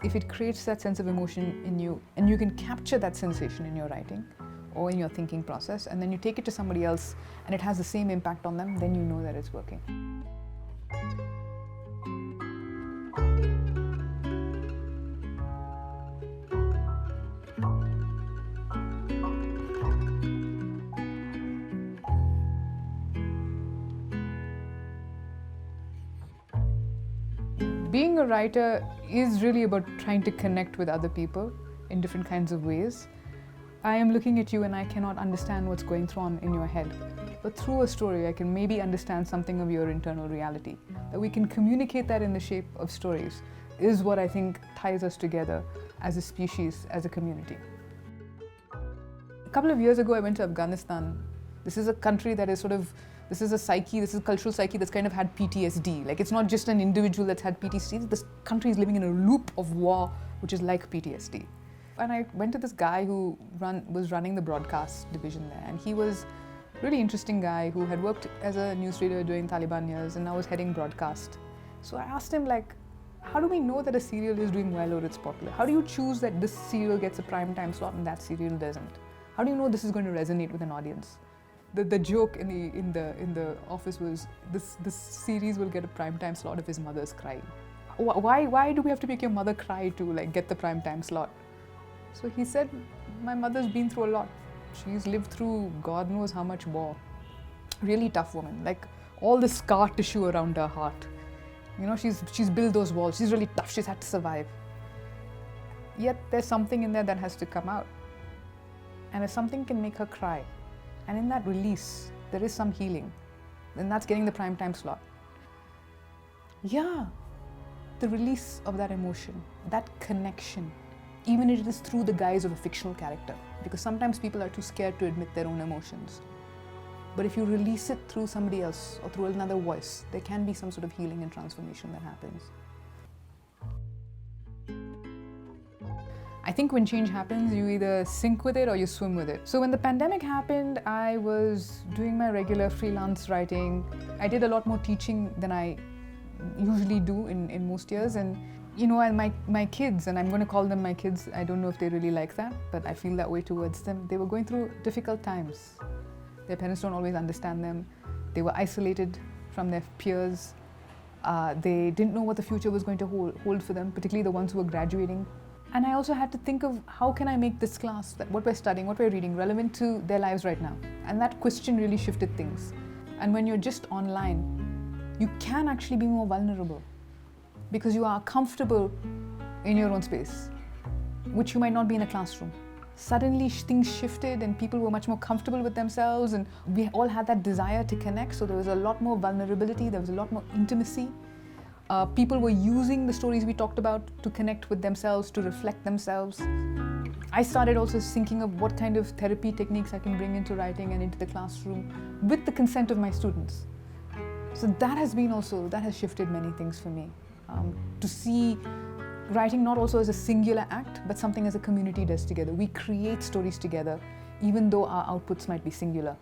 if it creates that sense of emotion in you, and you can capture that sensation in your writing or in your thinking process, and then you take it to somebody else and it has the same impact on them, then you know that it's working. Being a writer is really about trying to connect with other people in different kinds of ways. I am looking at you and I cannot understand what's going on in your head. But through a story, I can maybe understand something of your internal reality. That we can communicate that in the shape of stories is what I think ties us together as a species, as a community. A couple of years ago, I went to Afghanistan. This is a country that is this is a cultural psyche that's kind of had PTSD. Like, it's not just an individual that's had PTSD, this country is living in a loop of war, which is like PTSD. And I went to this guy who was running the broadcast division there, and he was a really interesting guy who had worked as a newsreader during Taliban years and now was heading broadcast. So I asked him, like, how do we know that a serial is doing well or it's popular? How do you choose that this serial gets a prime time slot and that serial doesn't? How do you know this is going to resonate with an audience? The joke in the office was this series will get a primetime slot if his mother's crying. Why do we have to make your mother cry to like get the primetime slot? So he said, my mother's been through a lot. She's lived through God knows how much war. Really tough woman, like all the scar tissue around her heart. You know, she's built those walls. She's really tough. She's had to survive. Yet there's something in there that has to come out. And if something can make her cry, and in that release, there is some healing, then that's getting the primetime slot. Yeah, the release of that emotion, that connection, even if it is through the guise of a fictional character, because sometimes people are too scared to admit their own emotions. But if you release it through somebody else or through another voice, there can be some sort of healing and transformation that happens. I think when change happens, you either sink with it or you swim with it. So when the pandemic happened, I was doing my regular freelance writing. I did a lot more teaching than I usually do in most years. And you know, and my kids, and I'm going to call them my kids, I don't know if they really like that, but I feel that way towards them. They were going through difficult times. Their parents don't always understand them. They were isolated from their peers. They didn't know what the future was going to hold for them, particularly the ones who were graduating. And I also had to think of how can I make this class, that what we're studying, what we're reading, relevant to their lives right now. And that question really shifted things. And when you're just online, you can actually be more vulnerable because you are comfortable in your own space, which you might not be in a classroom. Suddenly things shifted and people were much more comfortable with themselves, and we all had that desire to connect, so there was a lot more vulnerability, there was a lot more intimacy. People were using the stories we talked about to connect with themselves, to reflect themselves. I started also thinking of what kind of therapy techniques I can bring into writing and into the classroom with the consent of my students. So that has shifted many things for me. To see writing not also as a singular act, but something as a community does together. We create stories together, even though our outputs might be singular.